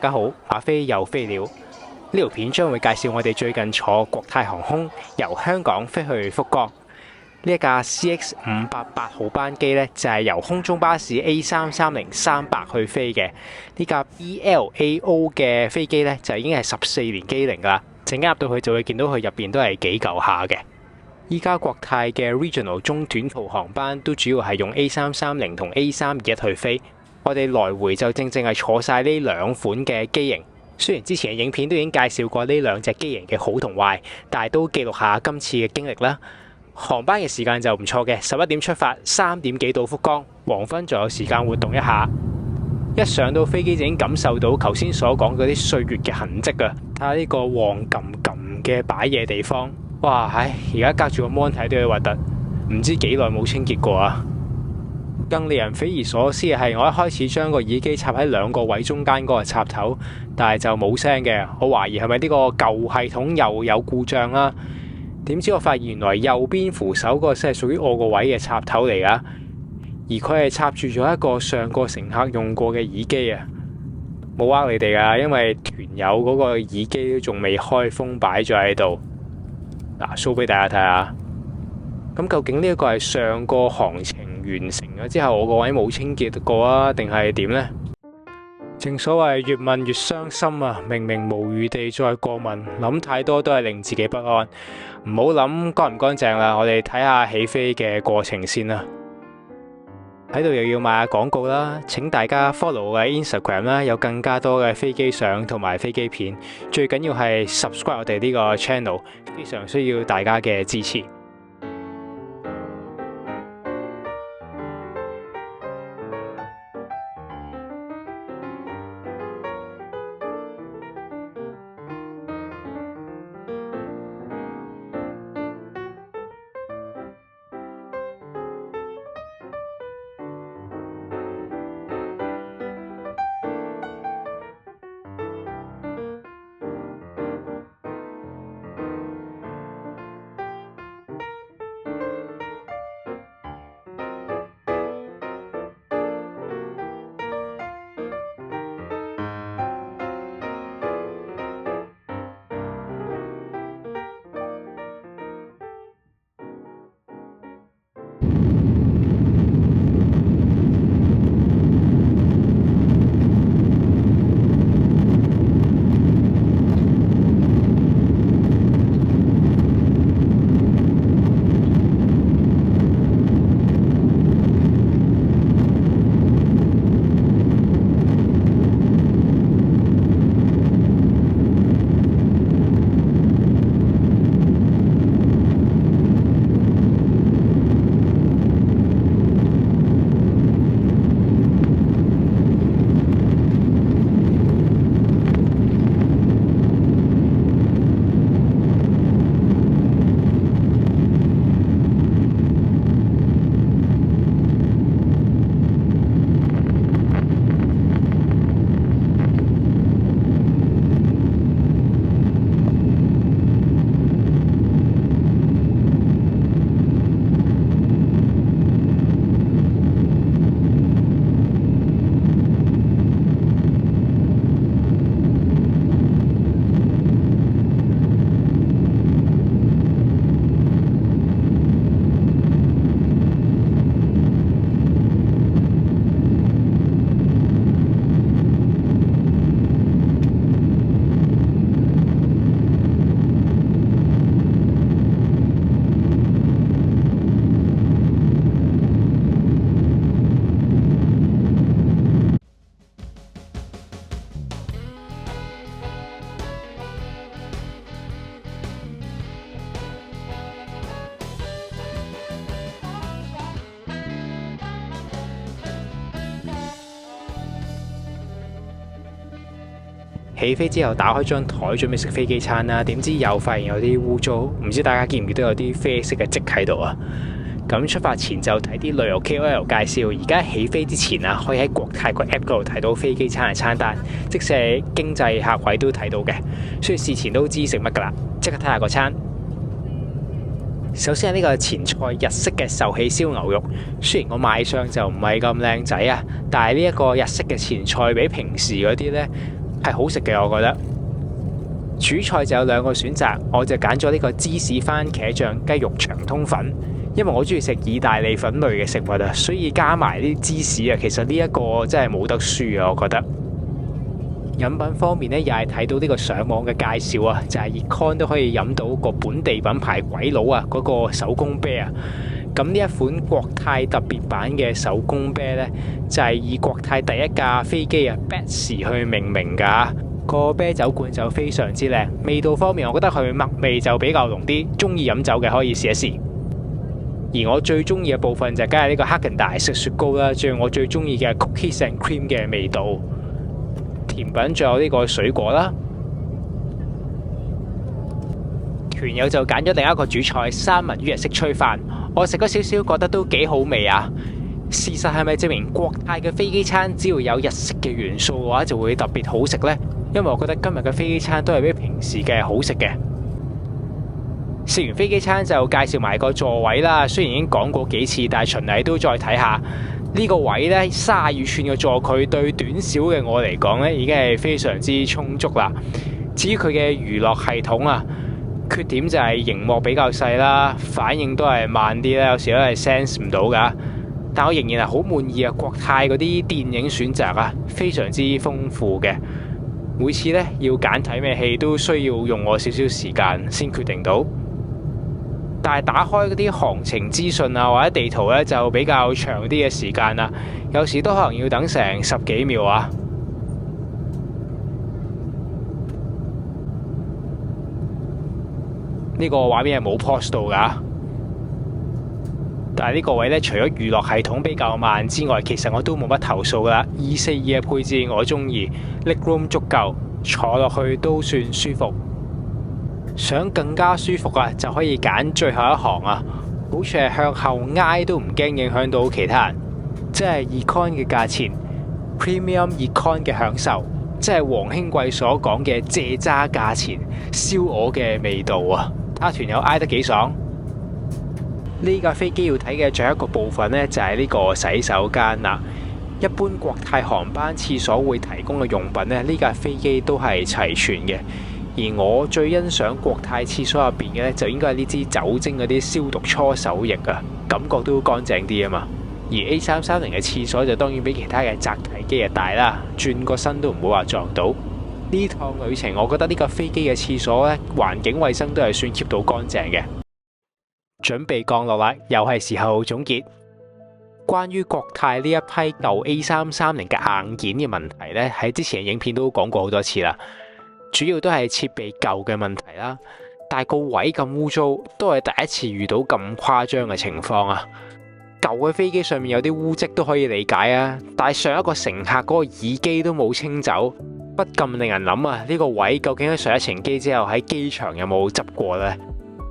大家好，阿飛又飛了。呢條片將會介紹我哋最近坐國泰航空由香港飛去福岡。呢一架 CX588號班機呢，就係由空中巴士 A330-300去飛嘅。呢架 ELAO 嘅飛機呢，就已經係14年機齡啦。陣間入到去就會見到佢入邊都係幾舊下嘅。依家國泰嘅 Regional 中短途航班都主要係用 A330同 A321去飛。我哋來回就正係坐晒呢兩款嘅機型。雖然之前嘅影片都已經介紹過呢兩隻機型嘅好同壞，但係都記錄下今次嘅經歷啦。航班嘅時間就唔錯嘅，11點出發，3點幾到福岡，黃昏仲有時間活動一下。一上到飛機就已經感受到頭先所講嗰啲歲月嘅痕跡啊！睇下呢個黃冚冚嘅擺嘢地方，哇！而家隔住個 mon 睇都有啲核突，唔知幾耐冇清潔過啊！更令人匪夷所思嘅係，我一開始將個耳機插喺兩個位中間嗰個插頭，但係就冇聲嘅。我懷疑係咪呢個舊系統又有故障啦？點知我發現原來右邊扶手嗰個先係屬於我個位嘅插頭嚟噶，而佢係插住咗一個上個乘客用過嘅耳機啊！冇呃你哋噶，因為團友嗰個耳機都仲未開封擺咗喺度。嗱，show 俾大家睇下。咁究竟呢一個係上個航程完成咗之後，我個位冇清潔過啊，定係點呢？正所謂越問越傷心啊！明明無餘地再過問，諗太多都係令自己不安。唔好諗乾唔乾淨啦，我哋睇下起飛嘅過程先啦。喺度又要賣下廣告啦，請大家 follow 我嘅 Instagram 啦，有更加多嘅飛機相同埋飛機片。最緊要係 subscribe 我哋呢個 channel， 非常需要大家嘅支持。起飛之後打開張台準備食飛機餐啦，點知又發現有啲污糟，唔知大家見唔見到有啲啡色嘅跡喺度啊？咁出發前就睇啲旅遊 KOL 介紹，而家起飛之前啊，可以喺國泰個 app 嗰度睇到飛機餐嘅餐單，即使經濟客位都睇到嘅，所以事前都知食乜噶啦。即刻睇下個餐。首先係呢個前菜日式嘅壽喜燒牛肉，雖然個賣相就唔係咁靚仔啊，但係呢一個日式嘅前菜比平時嗰啲呢係好食嘅，我覺得。主菜就有2個選擇，我就揀咗呢個芝士番茄醬雞肉長通粉，因為我中意食意大利粉類嘅食物啊，所以加埋啲芝士啊，其實呢一個真係冇得輸啊，我覺得。飲品方面呢，又係睇到呢個上網嘅介紹啊，就係熱 con 都可以飲到個本地品牌鬼佬啊嗰個手工啤啊。咁呢一款國泰特別版嘅手工啤呢，就係以國泰第一架飛機啊 Betsy 去命名㗎。個啤酒罐就非常之靚，味道方面我覺得佢麥味就比較濃啲，中意飲酒嘅可以試一試。而我最中意嘅部分就梗係呢個哈根達斯雪糕啦，仲有我最中意嘅 cookies and cream 嘅味道。甜品仲有呢個水果啦。團友就揀咗另一個主菜三文魚日式炊飯，我食咗少少，覺得都幾好味啊。事實係咪證明國泰嘅飛機餐只要有日式嘅元素嘅話就會特別好食呢？因為我覺得今日嘅飛機餐都係比平時嘅好食嘅。食完飛機餐就介紹埋個座位啦，雖然已經講過幾次，但係循例都再睇下呢個位呢，32寸嘅座距對短小嘅我嚟講呢已經係非常之充足啦。至於佢嘅娛樂系統啊，缺點就係熒幕比較細啦，反應都係慢啲啦，有時都係 sense 唔到噶。但我仍然係好滿意啊！國泰嗰啲電影選擇啊，非常之豐富嘅。每次呢要揀睇咩戲都需要用我少少時間先決定到。但係打開嗰啲行程資訊啊或者地圖呢，就比較長啲嘅時間啦，有時都可能要等成10幾秒啊。呢個畫面係冇 pause 到㗎。但係呢個位呢，除咗娛樂系統比較慢之外，其實我都冇乜投訴噶啦。242嘅配置我中意，legroom 足夠，坐落去都算舒服。想更加舒服啊，就可以揀最後一行啊，好似係向後挨都唔驚影響到其他人。即係 econ 嘅價錢 ，premium econ 嘅享受，即係黃興貴所講嘅蔗渣價錢，燒鵝嘅味道啊！睇下團友挨得幾爽。呢架飛機要睇嘅最後一個部分呢，就係呢個洗手間啦。一般國泰航班廁所會提供嘅用品呢，呢架飛機都係齊全嘅。而我最欣賞國泰廁所入邊嘅呢，就應該係呢支酒精嗰啲消毒搓手液啊，感覺都乾淨啲啊嘛。而 A330嘅廁所就當然比其他嘅窄體機啊大啦，轉個身都唔會話撞到。呢趟旅程我覺得呢架飛機嘅廁所呢，環境衛生都係算 keep 到乾淨嘅。準備降落啦，又係時候總結。關於國泰呢一批舊 A330嘅硬件嘅問題呢，喺之前嘅影片都講過好多次啦。主要都係設備舊嘅問題啦，但係個位咁污糟，都係第一次遇到咁誇張嘅情況啊。舊嘅飛機上面有啲污漬都可以理解啊，但係上一個乘客嗰個耳機都冇清走，不禁令人諗啊，呢個位究竟喺上一程機之後喺機場有冇執過呢？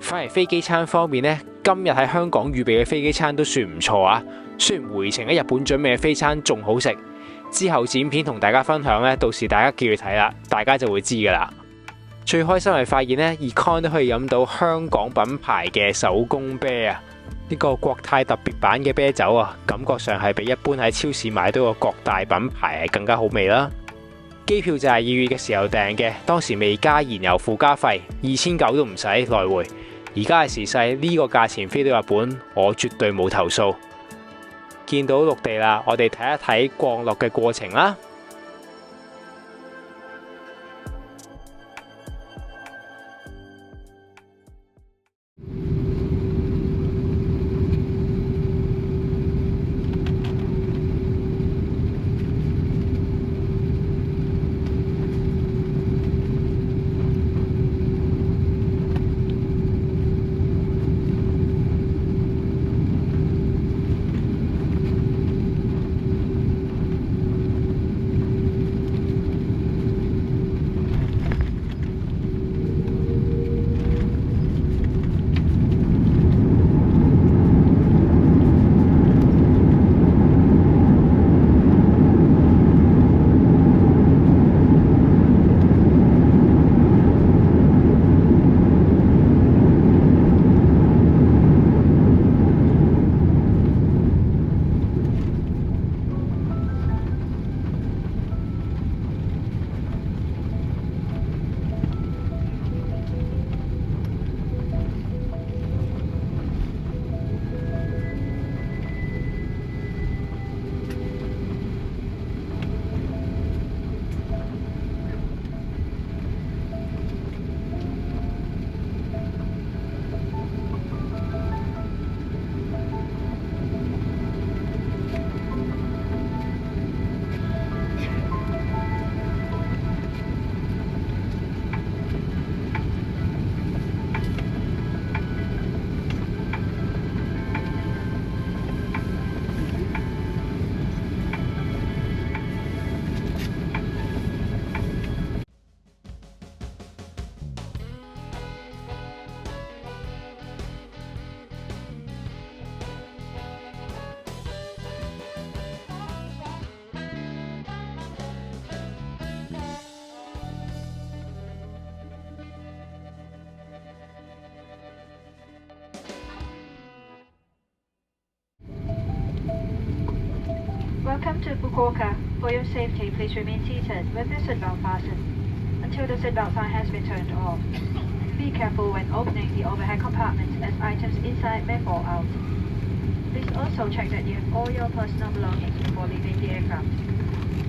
反而飛機餐方面呢，今日喺香港預備嘅飛機餐都算唔錯啊。雖然回程喺日本準備嘅飛餐仲好食，之後剪片同大家分享呢，到時大家記住睇啦，大家就會知噶啦。最開心係發現呢 econ 都可以飲到香港品牌嘅手工啤啊！呢個國泰特別版嘅啤酒啊，感覺上係比一般喺超市買到個各大品牌係更加好味啦。機票就係2月嘅時候訂嘅，當時未加燃油附加費，2900都唔使來回。而家嘅時勢，呢個價錢飛到日本，我絕對冇投訴。見到陸地啦，我哋睇一睇降落嘅過程啦。Welcome to Fukuoka. For your safety, please remain seated with the seatbelt fastened until the seatbelt sign has been turned off. Be careful when opening the overhead compartments as items inside may fall out. Please also check that you have all your personal belongings before leaving the aircraft.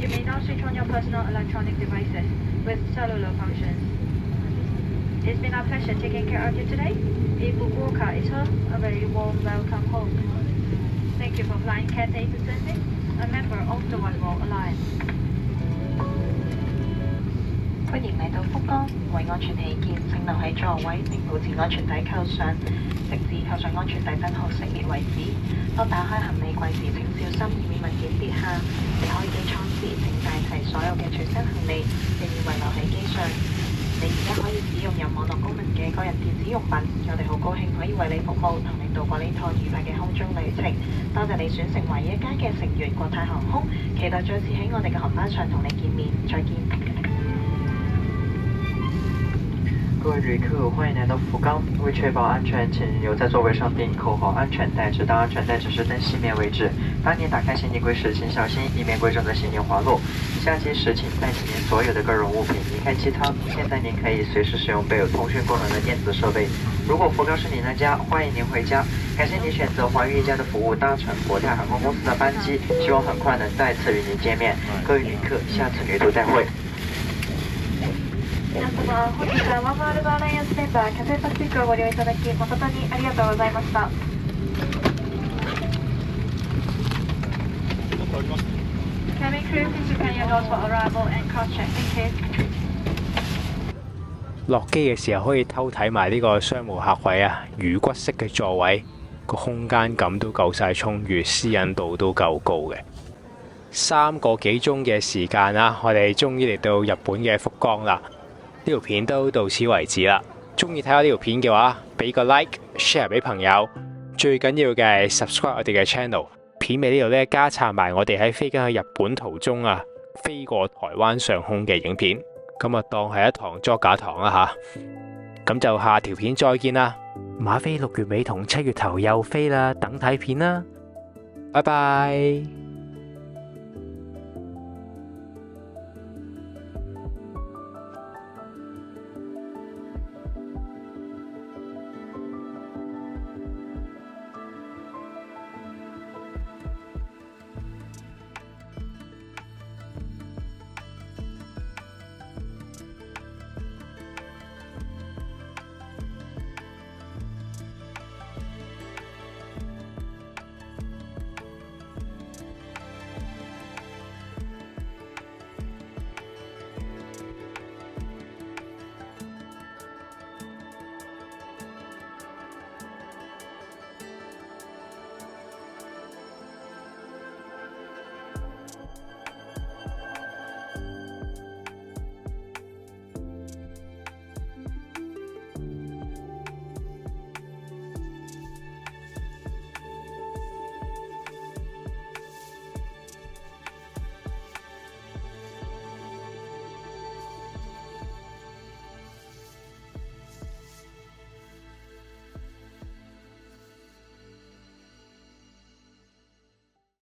You may now switch on your personal electronic devices with cellular functions. It's been our pleasure taking care of you today. If Fukuoka is home, a very warm welcome home. Thank you for flying Cathay Pacific, a member of the One World Alliance. 歡迎嚟到福岡，為安全起見，請留喺座位並保持安全帶扣上，直至扣上安全帶燈號熄滅為止。當打開行李櫃時，請小心以免物件跌下。離開機艙時，請帶齊所有嘅隨身行李，並遺留喺機上。你而家可以使用有網絡功能嘅個人電子用品，我哋好高興可以為你服務，同你度過呢趟愉快嘅空中旅程。多謝你選成為一家嘅成員國泰航空，期待再次喺我哋嘅航班上同你見面。再見。各位旅客，歡迎來到福岡。為確保安全，請留在座位上並扣好安全帶，直到安全帶指示燈熄滅為止。當您打開行李櫃時，請小心，以免貴重的行李滑落。下機時請帶起您所有的個人物品離開機艙。現在您可以隨時使用備有通訊功能的電子設備。如果福岡是您的家，歡迎您回家。感謝您選擇寰宇一家的服務，搭乘國泰航空公司的班機，希望很快能再次與您見面。各位旅客，下次旅途再會。皆様、本日はワンワールドアライアンスメンバーキャセイパシフィックをご利用いただき誠にありがとうございました。Cabin crew, please prepare your doors for arrival and cross-check. Thank you. 落機嘅時候可以偷睇埋呢個商務客位啊，魚骨式嘅座位，個空間感都夠晒充裕，私隱度都夠高嘅。3個幾鐘嘅時間啦，我哋終於嚟到日本嘅福岡啦。呢條片都到此為止啦。中意睇我呢條片嘅話，俾個 like、share 俾朋友。最緊要嘅係 subscribe 我哋嘅 channel。片尾呢度呢，加插埋我哋喺飛緊去日本途中啊，飛過台灣上空嘅影片。咁啊，當係一堂作假堂啦吓。咁就下條片再見啦。馬飛6月尾同7月頭又飛啦，等睇片啦。拜拜。